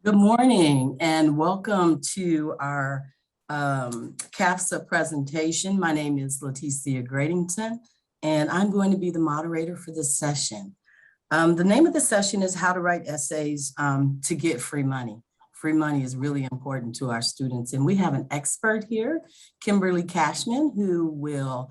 Good morning and welcome to our CAFSA presentation. My name is Leticia Gradington and I'm going to be the moderator for this session. The name of the session is How to Write Essays to Get Free Money. Free money is really important to our students, and we have an expert here, Kimberly Cashman, who will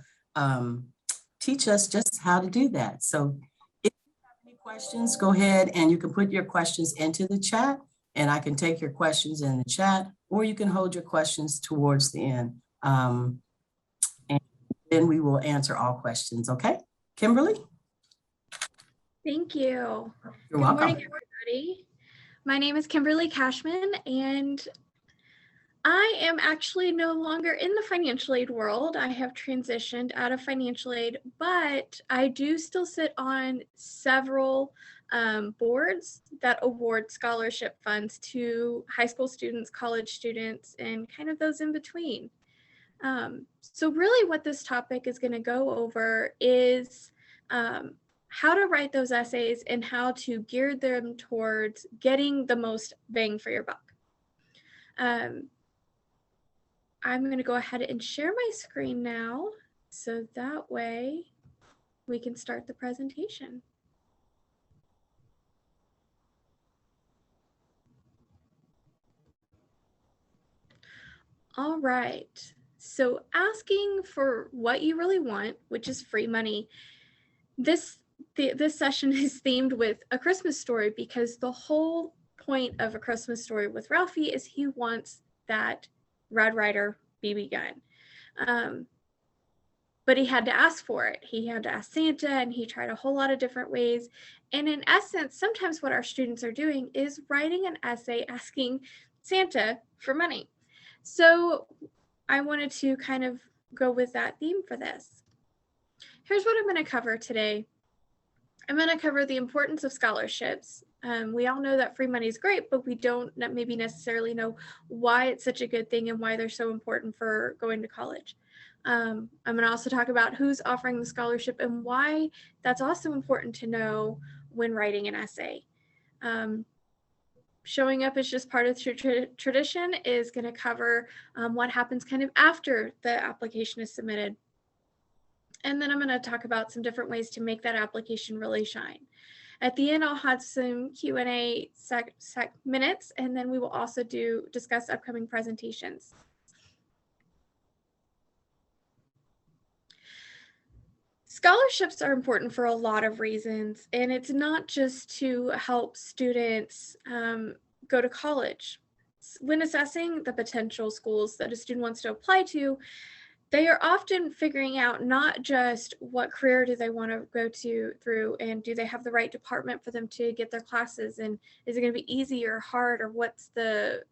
teach us just how to do that. So if you have any questions, go ahead and you can put your questions into the chat and I can take your questions in the chat, or you can hold your questions towards the end. And then we will answer all questions, okay? Kimberly? Thank you. You're welcome. Good morning, everybody. My name is Kimberly Cashman, and I am actually no longer in the financial aid world. I have transitioned out of financial aid, but I do still sit on several boards that award scholarship funds to high school students, college students, and kind of those in between. So really what this topic is going to go over is how to write those essays and how to gear them towards getting the most bang for your buck. I'm going to go ahead and share my screen now, so that way we can start the presentation. All right, so asking for what you really want, which is free money. This session is themed with A Christmas Story because the whole point of A Christmas Story with Ralphie is he wants that Red Ryder BB gun. But he had to ask for it. He had to ask Santa, and he tried a whole lot of different ways. And in essence, sometimes what our students are doing is writing an essay asking Santa for money. So I wanted to kind of go with that theme for this. Here's what I'm going to cover today. I'm going to cover the importance of scholarships. We all know that free money is great, but we don't maybe necessarily know why it's such a good thing and why they're so important for going to college. I'm going to also talk about who's offering the scholarship and why that's also important to know when writing an essay. Showing up is just part of tradition is going to cover what happens kind of after the application is submitted. And then I'm going to talk about some different ways to make that application really shine. At the end, I'll have some Q&A minutes, and then we will also discuss upcoming presentations. Scholarships are important for a lot of reasons, and it's not just to help students go to college. When assessing the potential schools that a student wants to apply to, they are often figuring out not just what career do they want to go through, and do they have the right department for them to get their classes, and is it going to be easy or hard, or what's the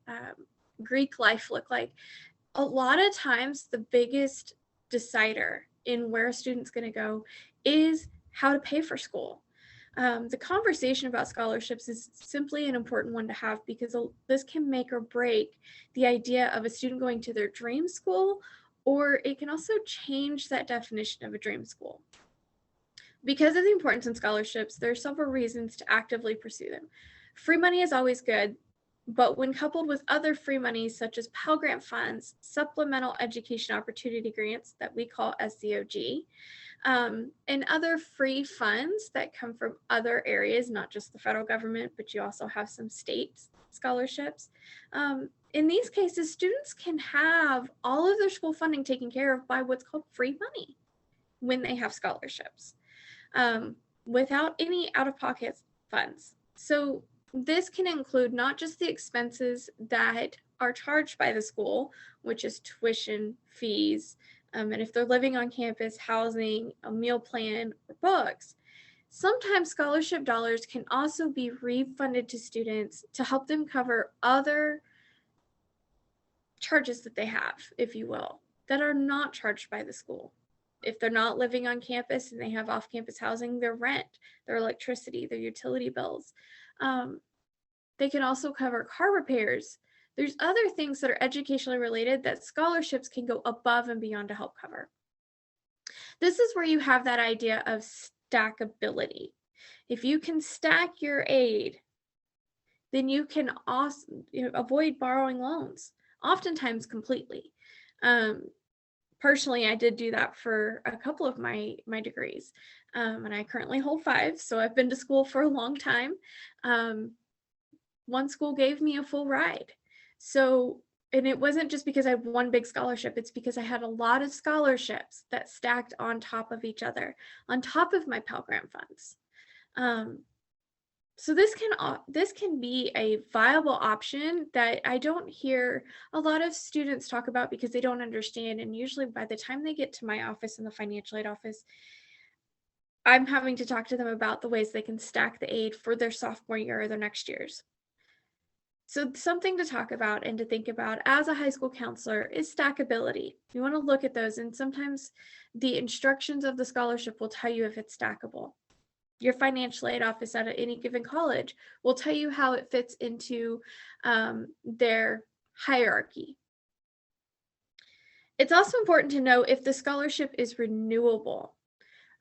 Greek life look like. A lot of times the biggest decider in where a student's going to go is how to pay for school. The conversation about scholarships is simply an important one to have because this can make or break the idea of a student going to their dream school, or it can also change that definition of a dream school. Because of the importance of scholarships, there are several reasons to actively pursue them. Free money is always good, but when coupled with other free money such as Pell Grant funds, supplemental education opportunity grants that we call SCOG, and other free funds that come from other areas, not just the federal government, but you also have some state scholarships. In these cases, students can have all of their school funding taken care of by what's called free money when they have scholarships, without any out-of-pocket funds. So this can include not just the expenses that are charged by the school, which is tuition, fees, and if they're living on campus, housing, a meal plan, or books. Sometimes scholarship dollars can also be refunded to students to help them cover other charges that they have, if you will, that are not charged by the school. If they're not living on campus and they have off-campus housing, their rent, their electricity, their utility bills. They can also cover car repairs. There's other things that are educationally related that scholarships can go above and beyond to help cover. This is where you have that idea of stackability. If you can stack your aid, then you can also avoid borrowing loans, oftentimes completely. Personally, I did do that for a couple of my degrees, and I currently hold 5, so I've been to school for a long time. One school gave me a full ride. So, and it wasn't just because I had one big scholarship, it's because I had a lot of scholarships that stacked on top of each other, on top of my Pell Grant funds. So this can be a viable option that I don't hear a lot of students talk about because they don't understand. And usually by the time they get to my office in the financial aid office, I'm having to talk to them about the ways they can stack the aid for their sophomore year or their next year's. So something to talk about and to think about as a high school counselor is stackability. You want to look at those, and sometimes the instructions of the scholarship will tell you if it's stackable. Your financial aid office at any given college will tell you how it fits into their hierarchy. It's also important to know if the scholarship is renewable.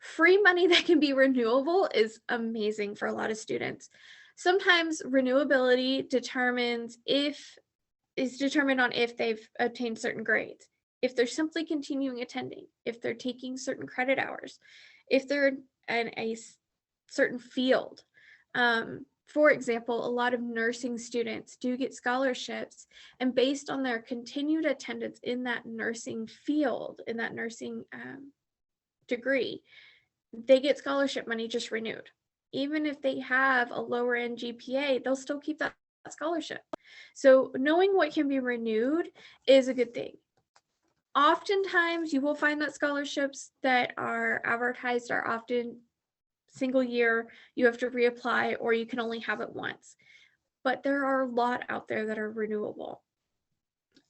Free money that can be renewable is amazing for a lot of students. Sometimes renewability is determined on if they've obtained certain grades, if they're simply continuing attending, if they're taking certain credit hours, if they're in a certain field. For example, a lot of nursing students do get scholarships, and based on their continued attendance in that nursing field, in that nursing degree, they get scholarship money just renewed. Even if they have a lower end GPA, they'll still keep that scholarship. So knowing what can be renewed is a good thing. Oftentimes you will find that scholarships that are advertised are often single year, you have to reapply, or you can only have it once. But there are a lot out there that are renewable.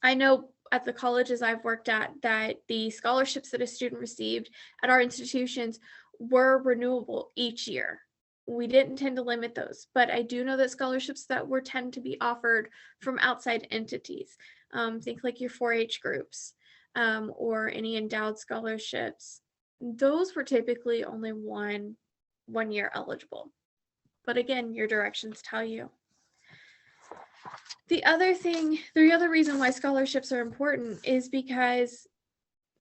I know at the colleges I've worked at that the scholarships that a student received at our institutions were renewable each year. We didn't tend to limit those, but I do know that scholarships that were tend to be offered from outside entities, think like your 4-H groups or any endowed scholarships, those were typically only one year eligible. But again, your directions tell you. The other reason why scholarships are important is because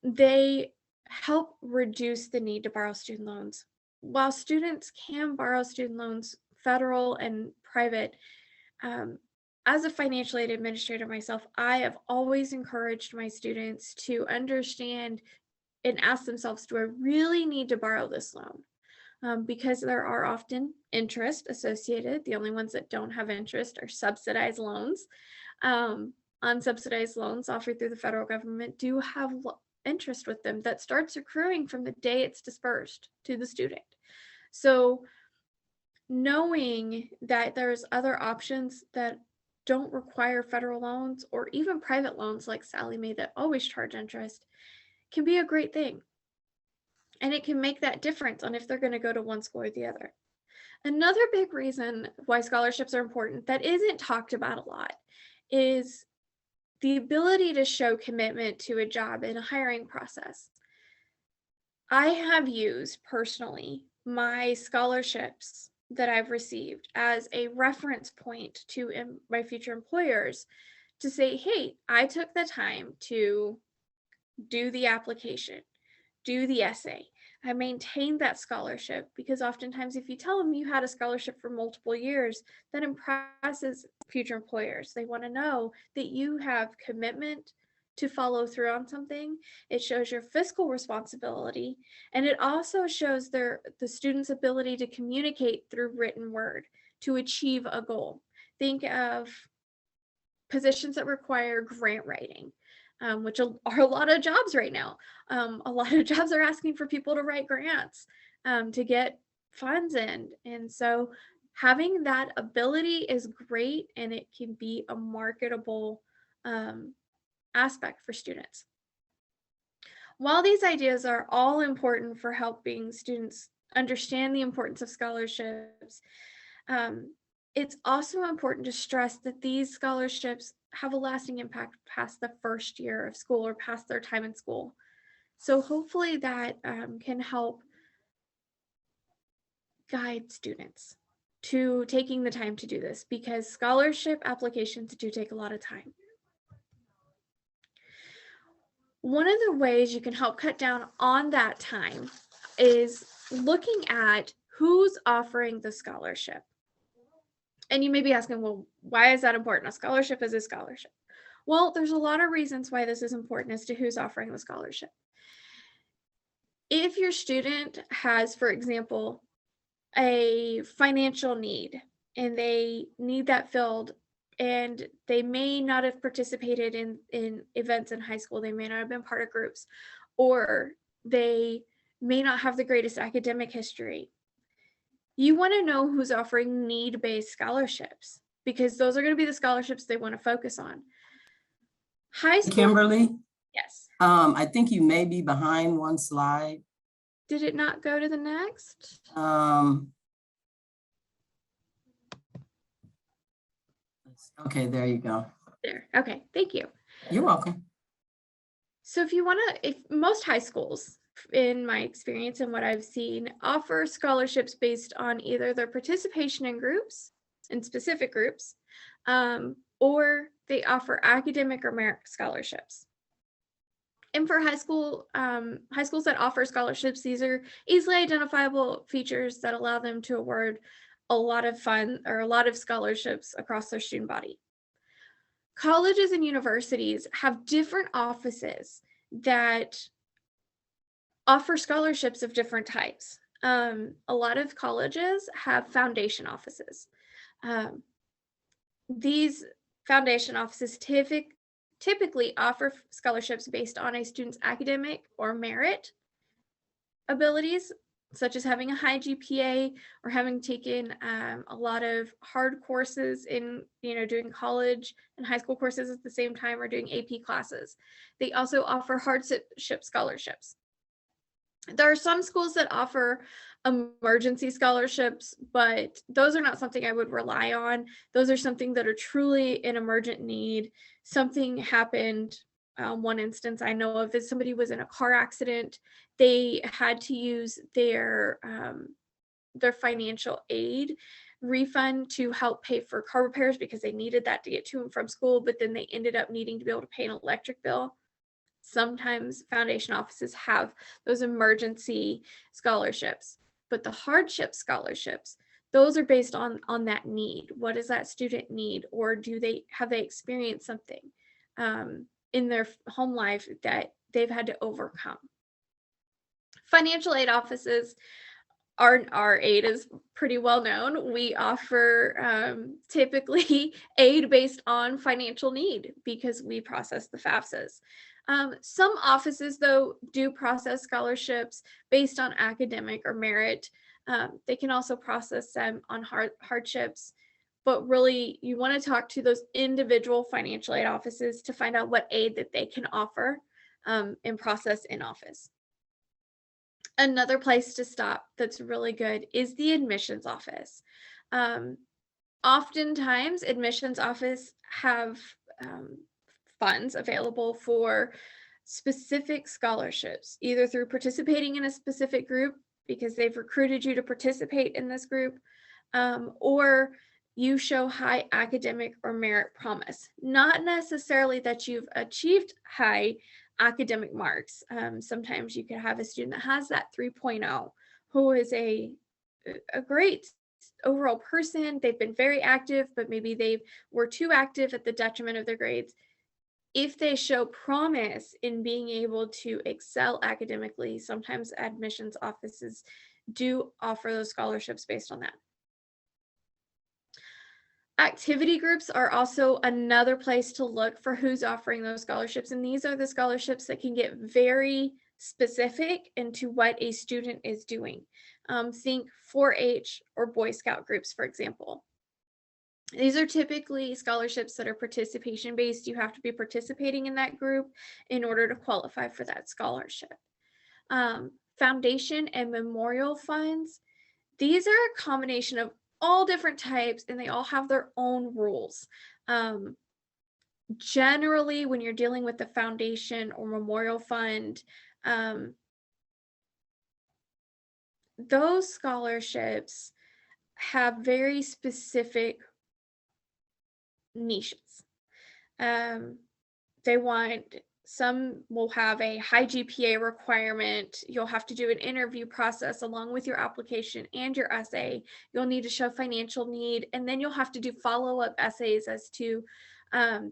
they help reduce the need to borrow student loans. While students can borrow student loans, federal and private, as a financial aid administrator myself, I have always encouraged my students to understand and ask themselves, do I really need to borrow this loan? Because there are often interest associated. The only ones that don't have interest are subsidized loans. Unsubsidized loans offered through the federal government do have interest with them that starts accruing from the day it's dispersed to the student. So knowing that there's other options that don't require federal loans or even private loans like Sallie Mae that always charge interest can be a great thing. And it can make that difference on if they're going to go to one school or the other. Another big reason why scholarships are important that isn't talked about a lot is the ability to show commitment to a job in a hiring process. I have used personally my scholarships that I've received as a reference point to my future employers to say, hey, I took the time to do the application, do the essay. I maintained that scholarship because oftentimes if you tell them you had a scholarship for multiple years, that impresses future employers. They want to know that you have commitment to follow through on something. It shows your fiscal responsibility, and it also shows the student's ability to communicate through written word to achieve a goal. Think of positions that require grant writing. Which are a lot of jobs right now. A lot of jobs are asking for people to write grants to get funds in. And so having that ability is great, and it can be a marketable aspect for students. While these ideas are all important for helping students understand the importance of scholarships, it's also important to stress that these scholarships have a lasting impact past the first year of school or past their time in school. So hopefully that can help guide students to taking the time to do this, because scholarship applications do take a lot of time. One of the ways you can help cut down on that time is looking at who's offering the scholarship. And you may be asking, well, why is that important? A scholarship is a scholarship. Well, there's a lot of reasons why this is important as to who's offering the scholarship. If your student has, for example, a financial need and they need that filled, and they may not have participated in events in high school, they may not have been part of groups, or they may not have the greatest academic history, you want to know who's offering need-based scholarships, because those are going to be the scholarships they want to focus on. High school. Kimberly, Yes. I think you may be behind one slide. Did it not go to the next? Okay, there you go. There. Okay, thank you. You're welcome. So if you want to, if most high schools, in my experience and what I've seen, offer scholarships based on either their participation in groups, in specific groups, or they offer academic or merit scholarships. And for high schools that offer scholarships, these are easily identifiable features that allow them to award a lot of fun or a lot of scholarships across their student body. Colleges and universities have different offices that offer scholarships of different types. A lot of colleges have foundation offices. These foundation offices typically offer scholarships based on a student's academic or merit abilities, such as having a high GPA or having taken a lot of hard courses in, doing college and high school courses at the same time, or doing AP classes. They also offer hardship scholarships. There are some schools that offer emergency scholarships, but those are not something I would rely on. Those are something that are truly an emergent need. Something happened. One instance I know of is somebody was in a car accident. They had to use their financial aid refund to help pay for car repairs because they needed that to get to and from school, but then they ended up needing to be able to pay an electric bill. Sometimes foundation offices have those emergency scholarships, but the hardship scholarships, those are based on that need. What does that student need, or have they experienced something in their home life that they've had to overcome? Financial aid offices, our aid is pretty well known. We offer typically aid based on financial need because we process the FAFSAs. Some offices, though, do process scholarships based on academic or merit. They can also process them on hardships, but really you want to talk to those individual financial aid offices to find out what aid that they can offer and process in office. Another place to stop that's really good is the admissions office. Oftentimes, admissions office have funds available for specific scholarships, either through participating in a specific group because they've recruited you to participate in this group, or you show high academic or merit promise. Not necessarily that you've achieved high academic marks. Sometimes you could have a student that has that 3.0 who is a great overall person. They've been very active, but maybe they were too active at the detriment of their grades. If they show promise in being able to excel academically, sometimes admissions offices do offer those scholarships based on that. Activity groups are also another place to look for who's offering those scholarships. And these are the scholarships that can get very specific into what a student is doing. Think 4-H or Boy Scout groups, for example. These are typically scholarships that are participation based. You have to be participating in that group in order to qualify for that scholarship. Foundation and memorial funds, these are a combination of all different types, and they all have their own rules. Generally, when you're dealing with the foundation or memorial fund, those scholarships have very specific niches. Um, they want some will have a high GPA requirement. You'll have to do an interview process along with your application and your essay. You'll need to show financial need, and then you'll have to do follow-up essays as to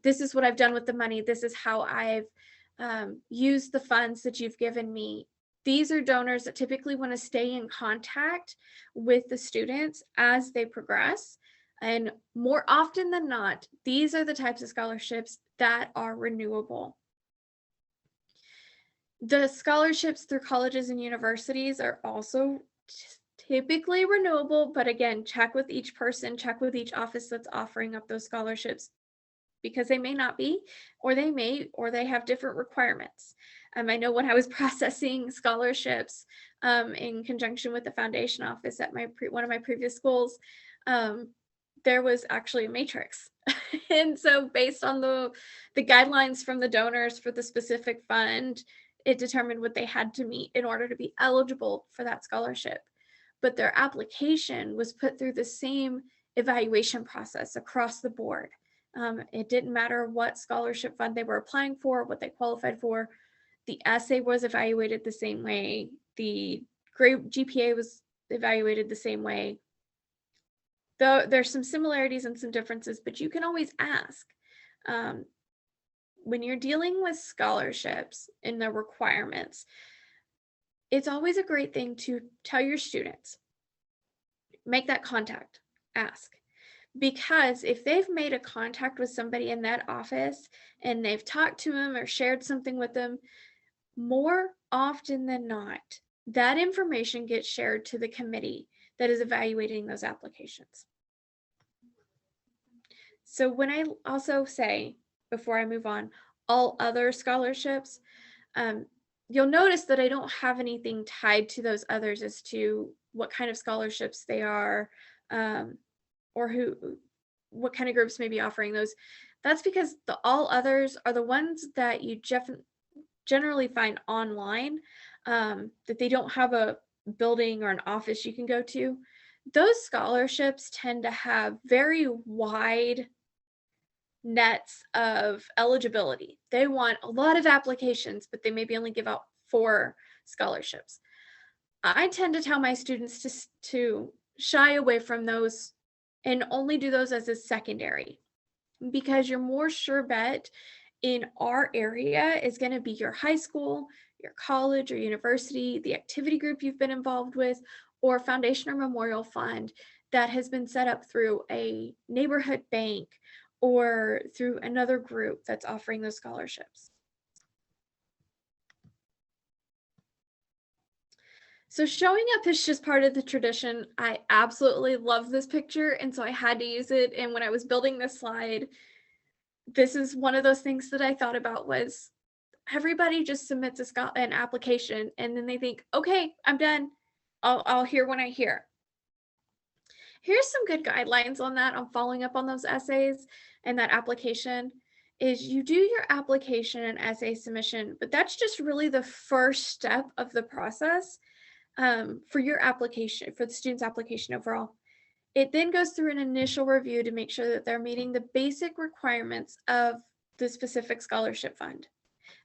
this is what I've done with the money. This is how I've used the funds that you've given me. These are donors that typically want to stay in contact with the students as they progress. And more often than not, these are the types of scholarships that are renewable. The scholarships through colleges and universities are also typically renewable, but again, check with each person, check with each office that's offering up those scholarships, because they may not be, or they may, or they have different requirements. I know when I was processing scholarships in conjunction with the foundation office at one of my previous schools, there was actually a matrix. And so based on the guidelines from the donors for the specific fund, it determined what they had to meet in order to be eligible for that scholarship. But their application was put through the same evaluation process across the board. It didn't matter what scholarship fund they were applying for, what they qualified for. The essay was evaluated the same way. The grade GPA was evaluated the same way. Though there's some similarities and some differences, but you can always ask. When you're dealing with scholarships and the requirements, it's always a great thing to tell your students, make that contact, ask. Because if they've made a contact with somebody in that office and they've talked to them or shared something with them, more often than not, that information gets shared to the committee that is evaluating those applications. So when I also say, before I move on, all other scholarships, you'll notice that I don't have anything tied to those others as to what kind of scholarships they are, or what kind of groups may be offering those. That's because the all others are the ones that you generally find online, that they don't have a building or an office you can go to. Those scholarships tend to have very wide nets of eligibility. They want a lot of applications, but they maybe only give out 4 scholarships. I tend to tell my students to shy away from those and only do those as a secondary, because your more sure bet in our area is going to be your high school, your college or university, the activity group you've been involved with, or foundation or memorial fund that has been set up through a neighborhood bank or through another group that's offering those scholarships. So showing up is just part of the tradition. I absolutely love this picture, and so I had to use it. And when I was building this slide, this is one of those things that I thought about was everybody just submits an application and then they think, okay, I'm done. I'll hear when I hear. Here's some good guidelines on that, on following up on those essays and that application. Is you do your application and essay submission, but that's just really the first step of the process for your application, for the student's application overall. It then goes through an initial review to make sure that they're meeting the basic requirements of the specific scholarship fund.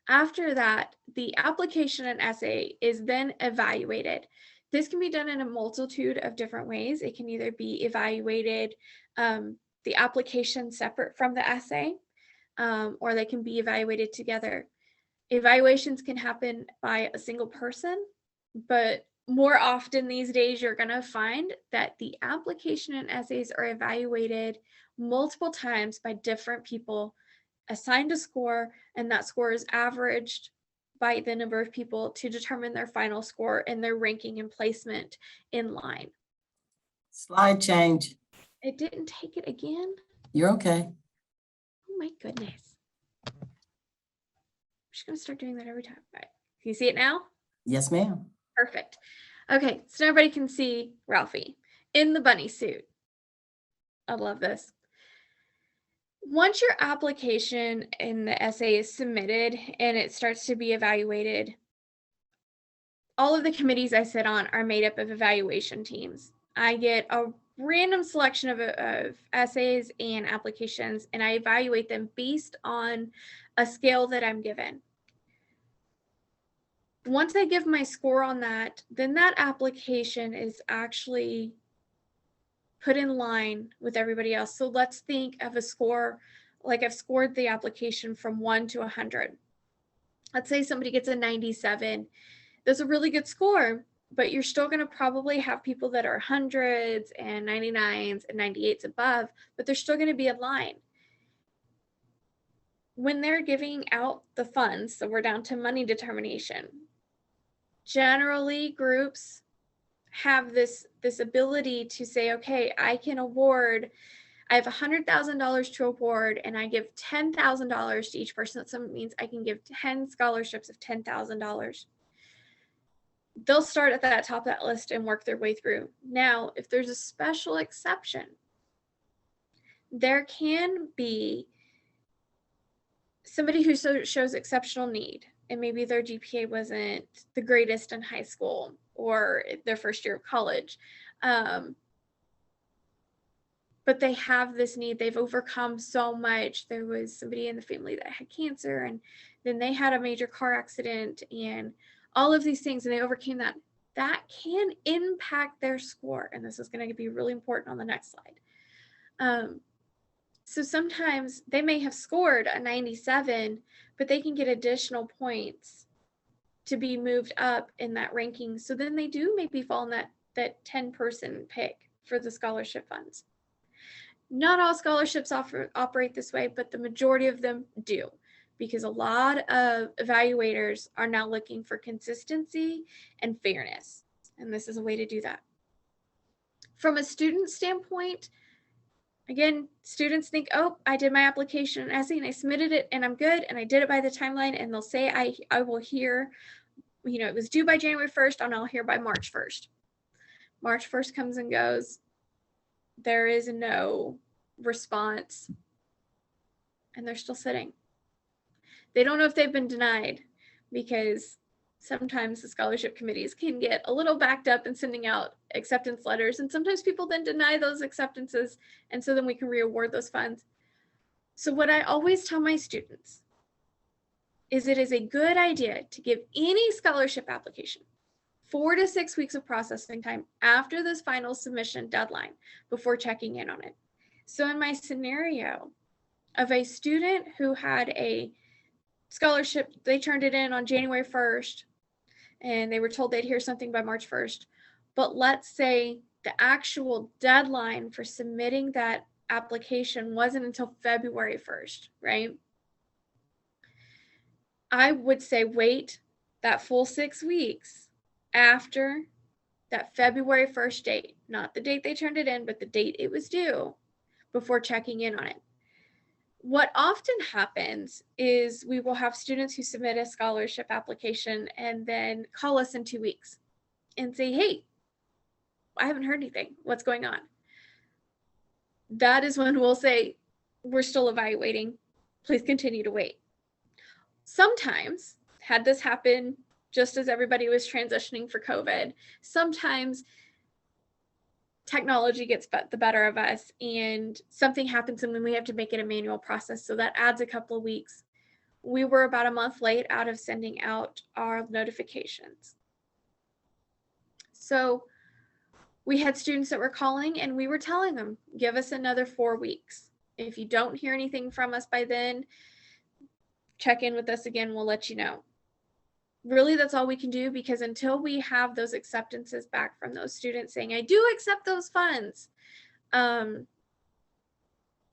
After that, the application and essay is then evaluated. This can be done in a multitude of different ways. It can either be evaluated, the application separate from the essay, or they can be evaluated together. Evaluations can happen by a single person, but more often these days, you're going to find that the application and essays are evaluated multiple times by different people, assigned a score, and that score is averaged by the number of people to determine their final score and their ranking and placement in line. Slide change. It didn't take it again? You're okay. Oh my goodness. I'm just going to start doing that every time. All right. Can you see it now? Yes, ma'am. Perfect. Okay, so everybody can see Ralphie in the bunny suit. I love this. Once your application and the essay is submitted and it starts to be evaluated, all of the committees I sit on are made up of evaluation teams. I get a random selection of essays and applications, and I evaluate them based on a scale that I'm given. Once I give my score on that, then that application is actually put in line with everybody else. So let's think of a score, like I've scored the application from 1 to 100. Let's say somebody gets a 97. That's a really good score, but you're still going to probably have people that are hundreds and 99s and 98s above, but they're still going to be in line. When they're giving out the funds, so we're down to money determination, generally groups have this ability to say, okay, I can award, I have $100,000 to award, and I give $10,000 to each person. So that means I can give 10 scholarships of $10,000. They'll start at that top of that list and work their way through. Now, if there's a special exception, there can be somebody who shows exceptional need, and maybe their GPA wasn't the greatest in high school or their first year of college. But they have this need. They've overcome so much. There was somebody in the family that had cancer, and then they had a major car accident and all of these things, and they overcame that. That can impact their score. And this is going to be really important on the next slide. So sometimes they may have scored a 97, but they can get additional points to be moved up in that ranking. So then they do maybe fall in that 10-person pick for the scholarship funds. Not all scholarships operate this way, but the majority of them do, because a lot of evaluators are now looking for consistency and fairness. And this is a way to do that. From a student standpoint, again, students think, oh, I did my application and essay and I submitted it and I'm good and I did it by the timeline, and they'll say I will hear, it was due by January 1st and I'll hear by March 1st. March 1st comes and goes. There is no response and they're still sitting. They don't know if they've been denied, because sometimes the scholarship committees can get a little backed up in sending out acceptance letters, and sometimes people then deny those acceptances, and so then we can reaward those funds. So what I always tell my students is it is a good idea to give any scholarship application 4 to 6 weeks of processing time after this final submission deadline before checking in on it. So in my scenario of a student who had a scholarship, they turned it in on January 1st and they were told they'd hear something by March 1st. But let's say the actual deadline for submitting that application wasn't until February 1st, right? I would say wait that full 6 weeks after that February 1st date, not the date they turned it in, but the date it was due, before checking in on it. What often happens is we will have students who submit a scholarship application and then call us in 2 weeks and say, hey, I haven't heard anything. What's going on? That is when we'll say, we're still evaluating. Please continue to wait. Sometimes, had this happen just as everybody was transitioning for COVID, sometimes technology gets the better of us and something happens and then we have to make it a manual process. So that adds a couple of weeks. We were about a month late out of sending out our notifications. So we had students that were calling and we were telling them, give us another 4 weeks. If you don't hear anything from us by then, check in with us again, we'll let you know. Really, that's all we can do, because until we have those acceptances back from those students saying, I do accept those funds,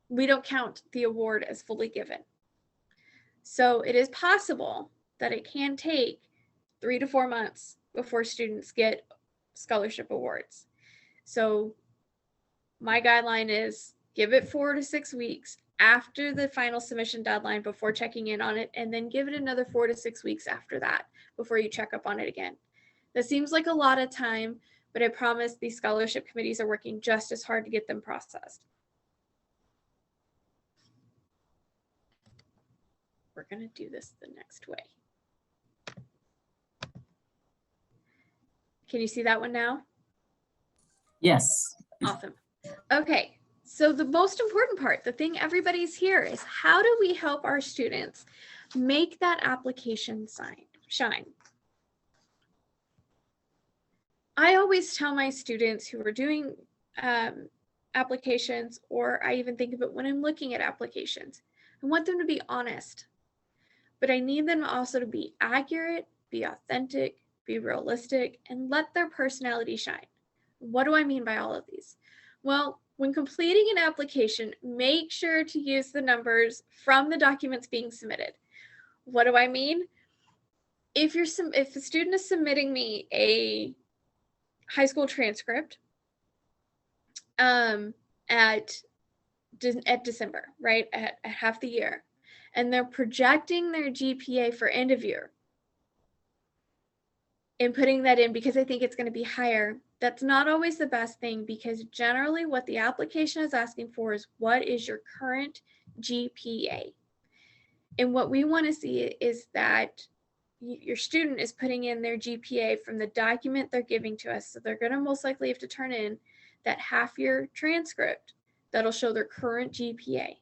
we don't count the award as fully given. So it is possible that it can take 3 to 4 months before students get scholarship awards. So my guideline is give it 4 to 6 weeks after the final submission deadline before checking in on it, and then give it another 4 to 6 weeks after that before you check up on it again. That seems like a lot of time, but I promise these scholarship committees are working just as hard to get them processed. We're going to do this the next way. Can you see that one now? Yes. Awesome. Okay, so the most important part, the thing everybody's here, is how do we help our students make that application shine? I always tell my students who are doing applications, or I even think of it when I'm looking at applications, I want them to be honest, but I need them also to be accurate, be authentic, be realistic, and let their personality shine. What do I mean by all of these? Well, when completing an application, make sure to use the numbers from the documents being submitted. What do I mean? If a student is submitting me a high school transcript um, at December, right, at half the year, and they're projecting their GPA for end of year and putting that in because I think it's going to be higher, that's not always the best thing, because generally what the application is asking for is what is your current GPA. And what we want to see is that your student is putting in their GPA from the document they're giving to us. So they're going to most likely have to turn in that half year transcript that'll show their current GPA.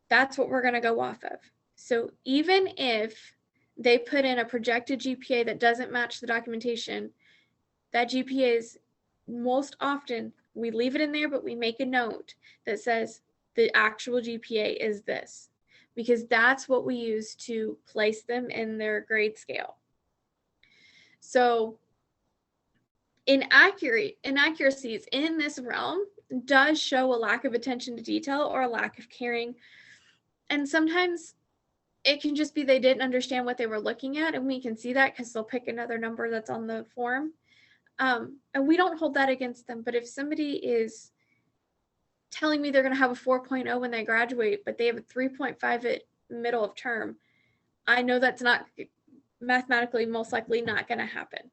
That's what we're going to go off of. So even if they put in a projected GPA that doesn't match the documentation, that GPA is most often, we leave it in there, but we make a note that says the actual GPA is this, because that's what we use to place them in their grade scale. So inaccuracies in this realm does show a lack of attention to detail or a lack of caring. And sometimes it can just be they didn't understand what they were looking at, and we can see that because they'll pick another number that's on the form. And we don't hold that against them. But if somebody is telling me they're going to have a 4.0 when they graduate, but they have a 3.5 at middle of term, I know that's not mathematically most likely not going to happen.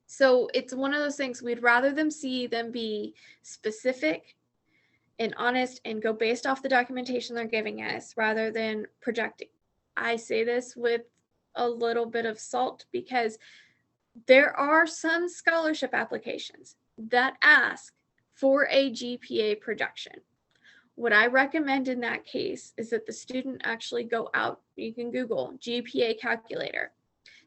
So it's one of those things, we'd rather them see them be specific and honest and go based off the documentation they're giving us rather than projecting. I say this with a little bit of salt because there are some scholarship applications that ask for a GPA projection. What I recommend in that case is that the student actually go out, you can Google GPA calculator.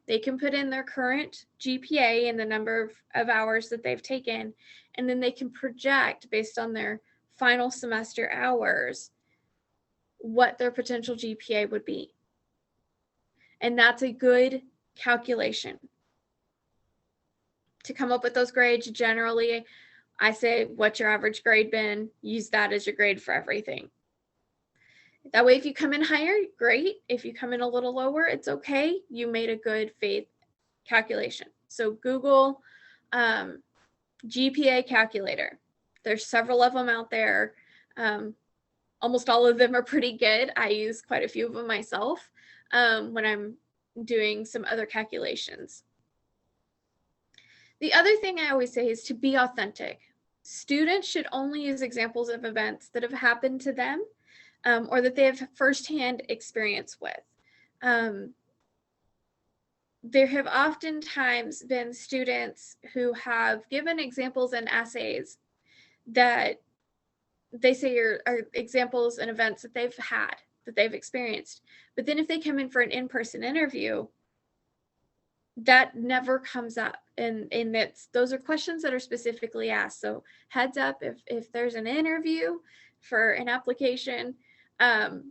They can put in their current GPA and the number of hours that they've taken, and then they can project based on their final semester hours what their potential GPA would be. And that's a good calculation. To come up with those grades, generally, I say, what's your average grade been? Use that as your grade for everything. That way, if you come in higher, great. If you come in a little lower, it's okay. You made a good faith calculation. So Google GPA calculator. There's several of them out there. Almost all of them are pretty good. I use quite a few of them myself when I'm doing some other calculations. The other thing I always say is to be authentic. Students should only use examples of events that have happened to them or that they have firsthand experience with. There have oftentimes been students who have given examples in essays that they say are examples and events that they've had, that they've experienced. But then if they come in for an in-person interview, that never comes up. And those are questions that are specifically asked. So heads up, if there's an interview for an application,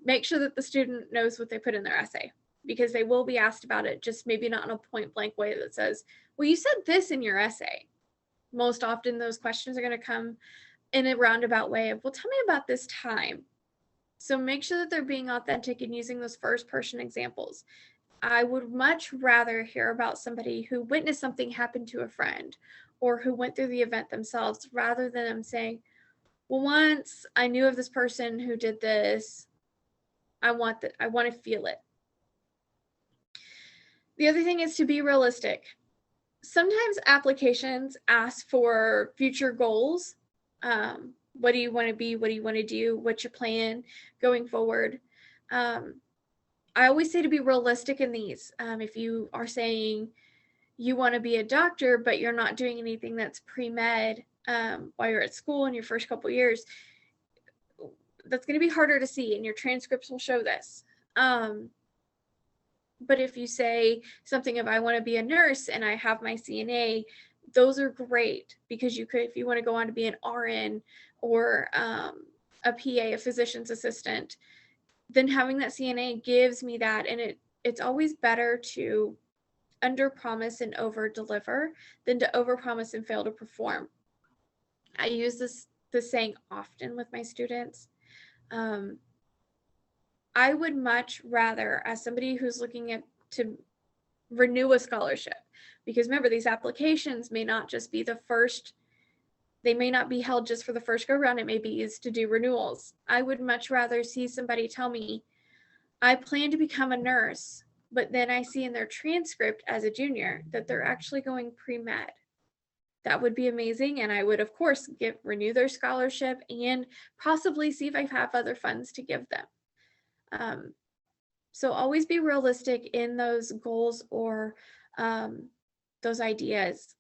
make sure that the student knows what they put in their essay, because they will be asked about it, just maybe not in a point blank way that says, well, you said this in your essay. Most often those questions are going to come in a roundabout way of, well, tell me about this time. So make sure that they're being authentic and using those first person examples. I would much rather hear about somebody who witnessed something happen to a friend or who went through the event themselves, rather than them saying, well, once I knew of this person who did this. I want to feel it. The other thing is to be realistic. Sometimes applications ask for future goals. What do you want to be? What do you want to do? What's your plan going forward? I always say to be realistic in these. If you are saying you want to be a doctor, but you're not doing anything that's pre-med while you're at school in your first couple years, that's going to be harder to see, and your transcripts will show this. But if you say something of, I want to be a nurse and I have my CNA, those are great, because you could, if you want to go on to be an RN or a PA, a physician's assistant, then having that CNA gives me that. And it's always better to under promise and over deliver than to over promise and fail to perform. I use this saying often with my students. I would much rather, as somebody who's looking to renew a scholarship, because remember, these applications may not just be they may not be held just for the first go round. It may be used to do renewals. I would much rather see somebody tell me, I plan to become a nurse, but then I see in their transcript as a junior that they're actually going pre-med. That would be amazing. And I would, of course, renew their scholarship and possibly see if I have other funds to give them. So always be realistic in those goals or those ideas.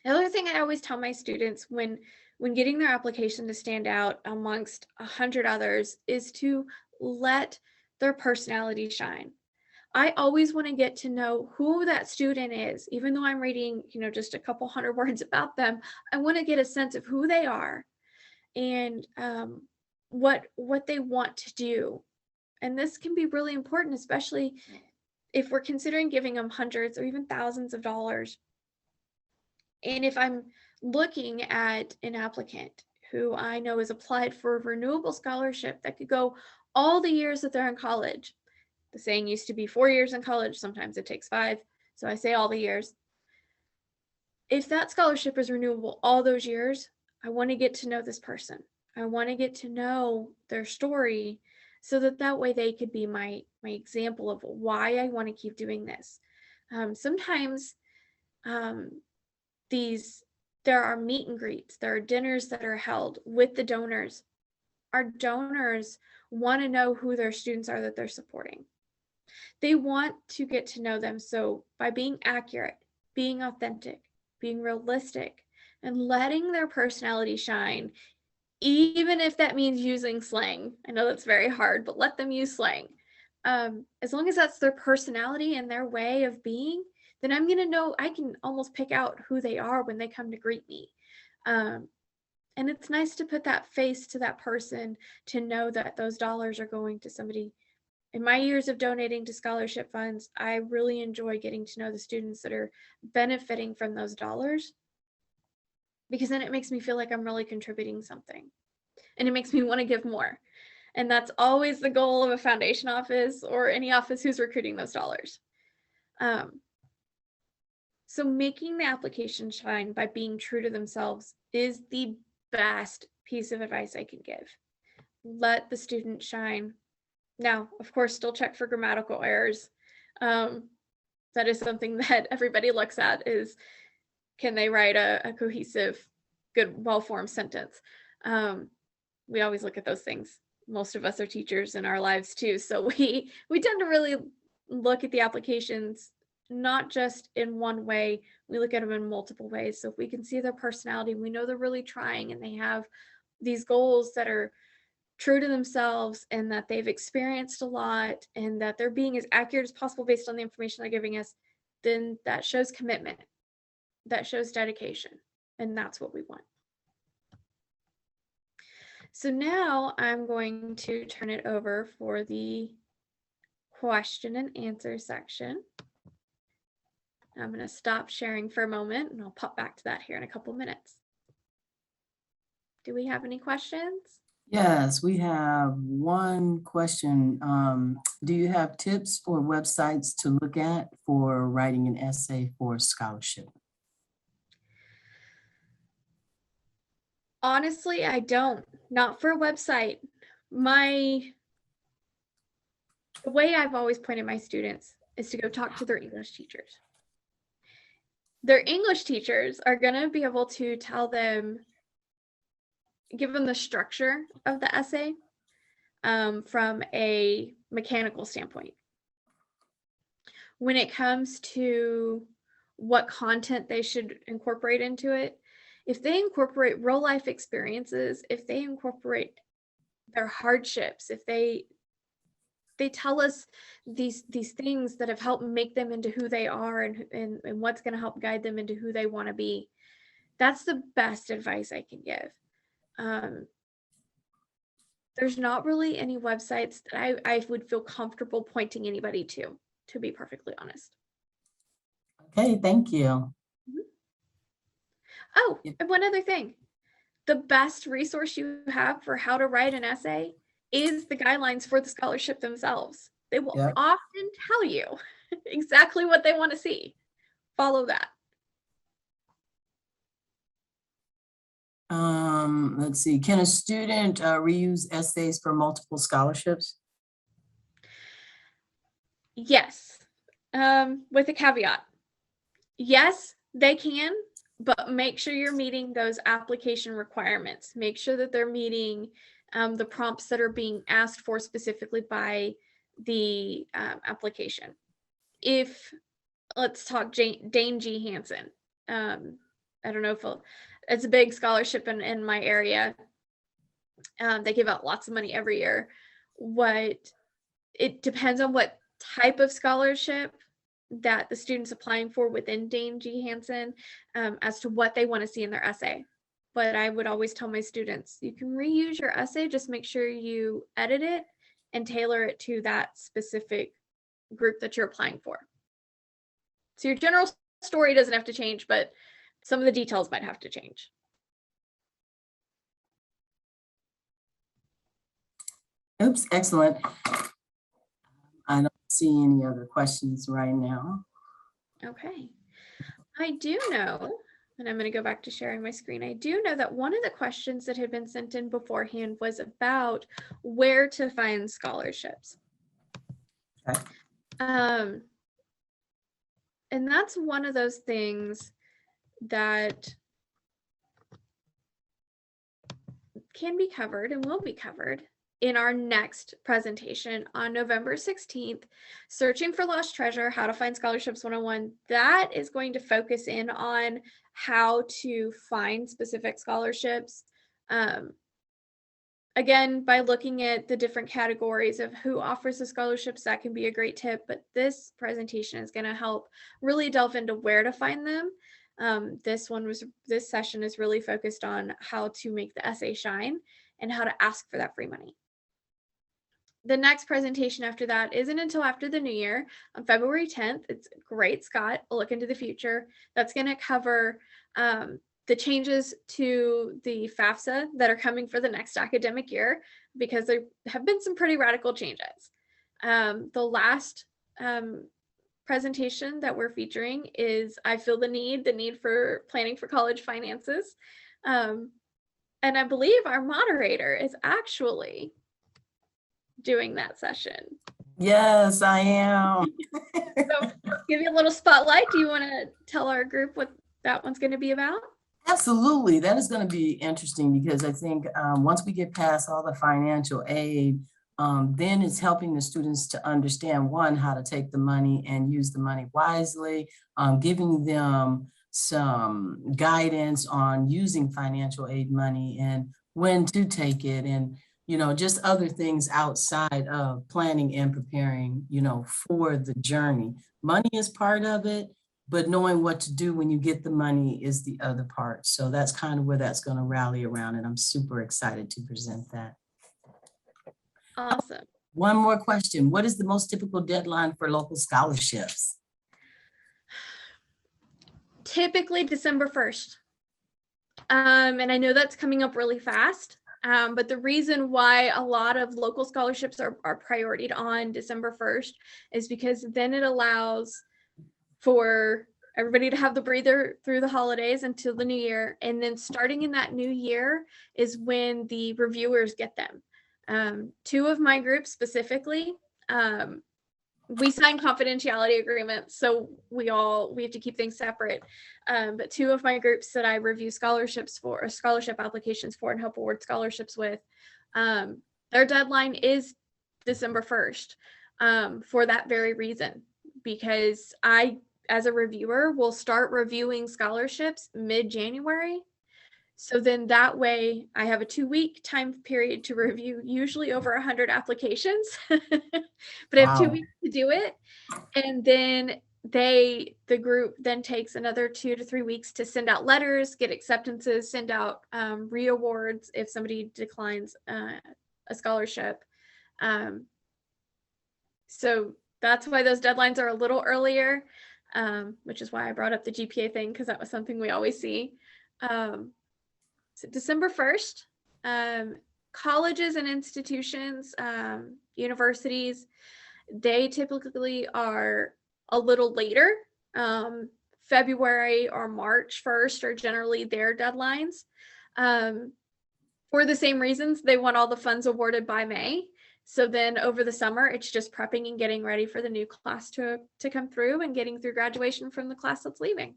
The other thing I always tell my students when getting their application to stand out amongst 100 others is to let their personality shine. I always want to get to know who that student is, even though I'm reading, just a couple hundred words about them. I want to get a sense of who they are and what they want to do. And this can be really important, especially if we're considering giving them hundreds or even thousands of dollars. And if I'm looking at an applicant who I know has applied for a renewable scholarship that could go all the years that they're in college. The saying used to be 4 years in college. Sometimes it takes 5. So I say all the years. If that scholarship is renewable all those years, I want to get to know this person. I want to get to know their story so that way they could be my example of why I want to keep doing this. Sometimes there are meet and greets, there are dinners that are held with the donors. Our donors want to know who their students are that they're supporting. They want to get to know them. So by being accurate, being authentic, being realistic, and letting their personality shine, even if that means using slang. I know that's very hard, but let them use slang. As long as that's their personality and their way of being, then I'm going to know, I can almost pick out who they are when they come to greet me. And it's nice to put that face to that person, to know that those dollars are going to somebody. In my years of donating to scholarship funds, I really enjoy getting to know the students that are benefiting from those dollars, because then it makes me feel like I'm really contributing something, and it makes me want to give more. And that's always the goal of a foundation office or any office who's recruiting those dollars. So making the application shine by being true to themselves is the best piece of advice I can give. Let the student shine. Now, of course, still check for grammatical errors. That is something that everybody looks at, is can they write a cohesive, good, well-formed sentence? We always look at those things. Most of us are teachers in our lives too. So we tend to really look at the applications not just in one way, we look at them in multiple ways. So if we can see their personality, we know they're really trying and they have these goals that are true to themselves and that they've experienced a lot and that they're being as accurate as possible based on the information they're giving us, then that shows commitment, that shows dedication, and that's what we want. So now I'm going to turn it over for the question and answer section. I'm going to stop sharing for a moment and I'll pop back to that here in a couple minutes. Do we have any questions? Yes, we have one question. Do you have tips for websites to look at for writing an essay for a scholarship? Honestly, I don't. Not for a website. The way I've always pointed my students is to go talk to their English teachers. Their English teachers are going to be able to tell them, give them the structure of the essay from a mechanical standpoint. When it comes to what content they should incorporate into it. If they incorporate real life experiences, if they incorporate their hardships, if they tell us these things that have helped make them into who they are, and what's going to help guide them into who they want to be, that's the best advice I can give. There's not really any websites that I would feel comfortable pointing anybody to be perfectly honest. Okay, thank you. Oh, Yep. and one other thing. The best resource you have for how to write an essay is the guidelines for the scholarship themselves. They will Yep. often tell you exactly what they want to see. Follow that. Let's see. Can a student reuse essays for multiple scholarships? Yes, with a caveat. Yes, they can, but make sure you're meeting those application requirements. Make sure that they're meeting the prompts that are being asked for specifically by the application. If, let's talk Dane G. Hansen. I don't know if it's a big scholarship in my area. They give out lots of money every year. It depends on what type of scholarship that the student's applying for within Dane G. Hansen, as to what they want to see in their essay. But I would always tell my students, you can reuse your essay, just make sure you edit it and tailor it to that specific group that you're applying for. So your general story doesn't have to change, but some of the details might have to change. Oops, excellent. I don't see any other questions right now. Okay. I do know, and I'm going to go back to sharing my screen. I do know that one of the questions that had been sent in beforehand was about where to find scholarships. Okay. And that's one of those things that can be covered and will be covered in our next presentation on November 16th, Searching for Lost Treasure, How to Find Scholarships 101. That is going to focus in on how to find specific scholarships. Again, by looking at the different categories of who offers the scholarships, that can be a great tip, but this presentation is going to help really delve into where to find them. This session is really focused on how to make the essay shine and how to ask for that free money. The next presentation after that isn't until after the new year on February 10th. It's Great Scott, a look into the future. That's going to cover the changes to the FAFSA that are coming for the next academic year, because there have been some pretty radical changes. The last presentation that we're featuring is I Feel the Need for Planning for College Finances. And I believe our moderator is actually doing that session. Yes, I am. So give you a little spotlight. Do you want to tell our group what that one's going to be about? Absolutely. That is going to be interesting, because I think once we get past all the financial aid, then it's helping the students to understand, one, how to take the money and use the money wisely, giving them some guidance on using financial aid money and when to take it, and just other things outside of planning and preparing, for the journey. Money is part of it, but knowing what to do when you get the money is the other part. So that's kind of where that's going to rally around, and I'm super excited to present that. Awesome. One more question. What is the most typical deadline for local scholarships? Typically December 1st. And I know that's coming up really fast. But the reason why a lot of local scholarships are prioritized on December 1st is because then it allows for everybody to have the breather through the holidays until the new year. And then starting in that new year is when the reviewers get them. Two of my groups specifically, we sign confidentiality agreements, so we have to keep things separate. But two of my groups that I review scholarships for, or scholarship applications for, and help award scholarships with, their deadline is December 1st, for that very reason, because I as a reviewer, will start reviewing scholarships mid-January. So then that way I have a 2-week time period to review usually over 100 applications, but I have 2 Wow. weeks to do it. And then the group then takes another 2 to 3 weeks to send out letters, get acceptances, send out reawards if somebody declines a scholarship. So that's why those deadlines are a little earlier, which is why I brought up the GPA thing, because that was something we always see. So December 1st, colleges and institutions, universities, they typically are a little later. February or March 1st are generally their deadlines. For the same reasons, they want all the funds awarded by May. So then over the summer, it's just prepping and getting ready for the new class to come through and getting through graduation from the class that's leaving.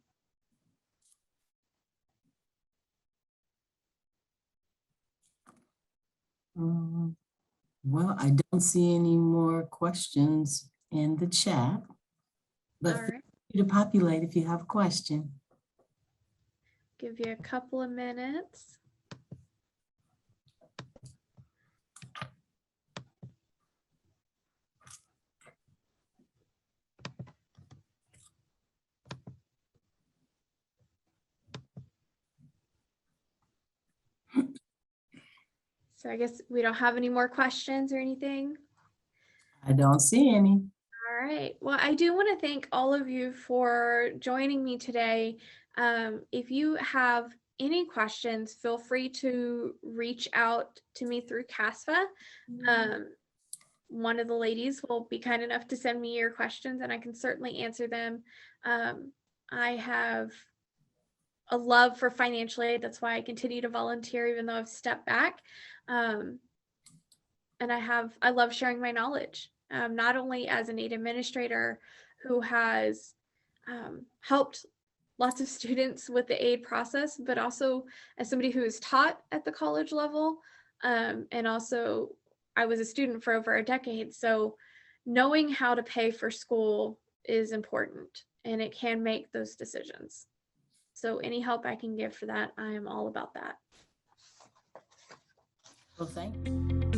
Well, I don't see any more questions in the chat, but All feel right, free to populate if you have a question. give you a couple of minutes. So I guess we don't have any more questions or anything. I don't see any. All right. Well, I do want to thank all of you for joining me today. If you have any questions, feel free to reach out to me through CASFA. One of the ladies will be kind enough to send me your questions and I can certainly answer them. I have a love for financial aid. That's why I continue to volunteer, even though I've stepped back. And I love sharing my knowledge, not only as an aid administrator who has helped lots of students with the aid process, but also as somebody who is taught at the college level. And also I was a student for over a decade. So knowing how to pay for school is important and it can make those decisions. So any help I can give for that, I am all about that. Well, thank you.